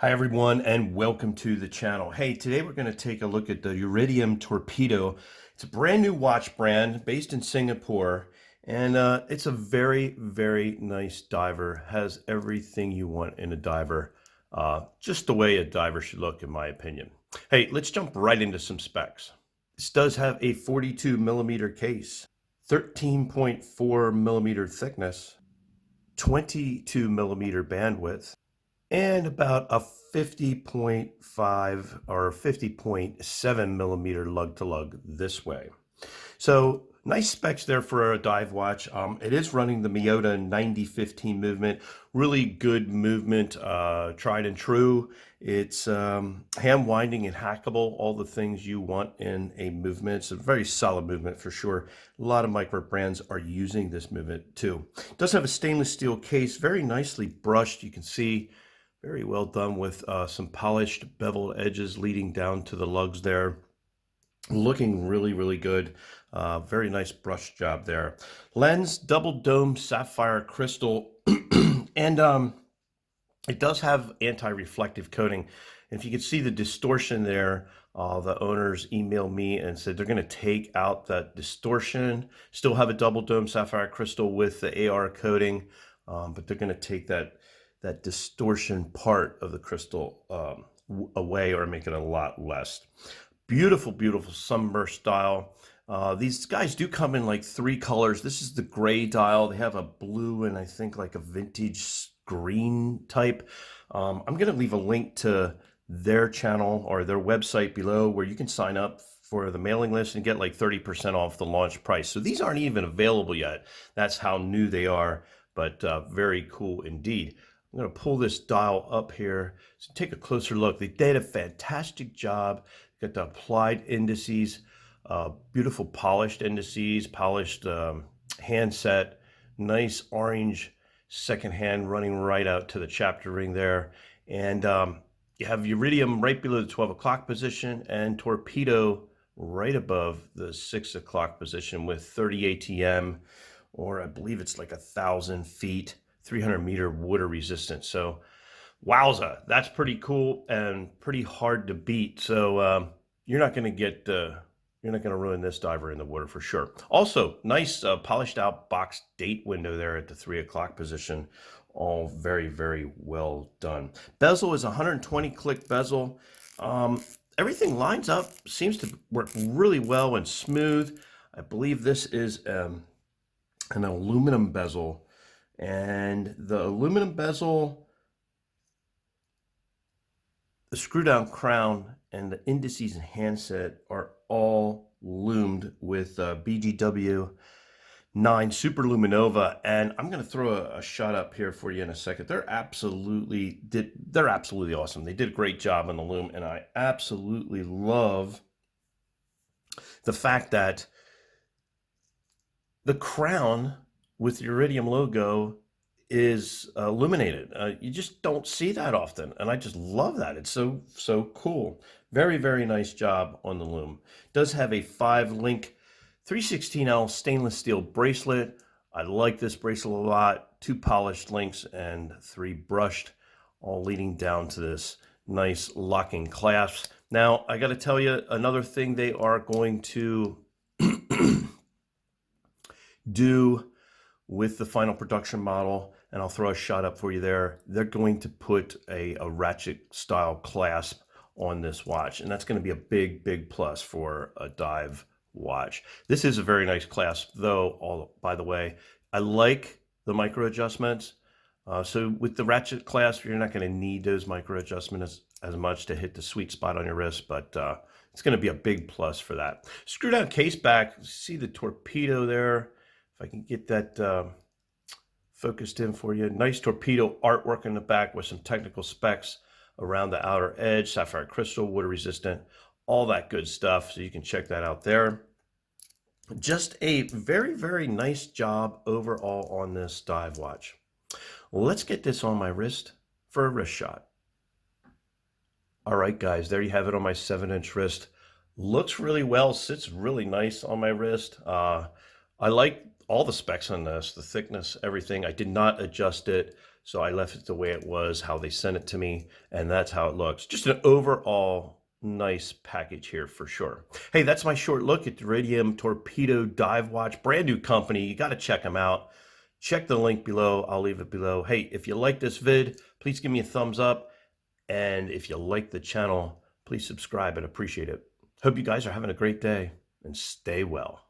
Hi everyone and welcome to the channel. Hey, today we're going to take a look at the Iridium Torpedo. It's a brand new watch brand based in Singapore, and it's a very nice diver. Has everything you want in a diver, just the way a diver should look in my opinion. Hey, let's jump right into some specs. This does have a 42 millimeter case, 13.4 millimeter thickness, 22 millimeter bandwidth, and about a 50.5 or 50.7 millimeter lug to lug this way. So nice specs there for a dive watch. It is running the Miyota 90-15 movement, really good movement, tried and true. It's hand winding and hackable, all the things you want in a movement. It's a very solid movement for sure. A lot of micro brands are using this movement too. It does have a stainless steel case, very nicely brushed. You can see very well done with some polished beveled edges leading down to the lugs there. Looking really good. Very nice brush job there. Lens, double dome sapphire crystal, and it does have anti-reflective coating. And if you can see the distortion there, the owners emailed me and said they're going to take out that distortion, still have a double dome sapphire crystal with the AR coating, but they're going to take that distortion part of the crystal away or make it a lot less. Beautiful sunburst dial. These guys do come in like 3 colors. This is the gray dial. They have a blue and I think like a vintage green type. I'm going to leave a link to their channel or their website below where you can sign up for the mailing list and get like 30% off the launch price. So these aren't even available yet. That's how new they are, but very cool indeed. I'm going to pull this dial up here so take a closer look. They did a fantastic job. Got the applied indices, beautiful polished indices, polished handset, nice orange second hand running right out to the chapter ring there. And you have Iridium right below the 12 o'clock position and Torpedo right above the 6 o'clock position with 30 ATM, or I believe it's like 1,000 feet. 300-meter water resistance. So wowza, that's pretty cool and pretty hard to beat. So you're not going to ruin this diver in the water for sure. Also, nice polished out box date window there at the 3 o'clock position. All very well done. Bezel is 120 click bezel. Everything lines up, seems to work really well and smooth. I believe this is an aluminum bezel. And the aluminum bezel, the screw down crown, and the indices and handset are all loomed with BGW9 Superluminova. And I'm going to throw a shot up here for you in a second. They're absolutely awesome. They did a great job on the loom, and I absolutely love the fact that the crown with the Iridium logo is illuminated. You just don't see that often, and I just love that. It's so cool. Very nice job on the loom. Does have a 5-link 3/16L stainless steel bracelet. I like this bracelet a lot. 2 polished links and 3 brushed, all leading down to this nice locking clasp. Now I got to tell you another thing they are going to do with the final production model, and I'll throw a shot up for you there. They're going to put a ratchet style clasp on this watch, and that's going to be a big plus for a dive watch. This is a very nice clasp though, by the way. I like the micro adjustments. So with the ratchet clasp, you're not going to need those micro adjustments as much to hit the sweet spot on your wrist, but it's going to be a big plus for that. Screw down case back, see the torpedo there. If I can get that focused in for you. Nice torpedo artwork in the back with some technical specs around the outer edge, sapphire crystal, water resistant, all that good stuff. So you can check that out there. Just a very nice job overall on this dive watch. Let's get this on my wrist for a wrist shot. All right, guys, there you have it on my 7-inch wrist. Looks really well, sits really nice on my wrist. I like all the specs on this, the thickness, everything. I did not adjust it So I left it the way it was, how they sent it to me, and that's how it looks. Just an overall nice package here for sure. Hey, that's my short look at the Iridium Torpedo Dive Watch. Brand new company. You got to check them out. Check the link below. I'll leave it below. Hey, if you like this vid, please give me a thumbs up. And if you like the channel, please subscribe. I'd appreciate it. Hope you guys are having a great day and stay well.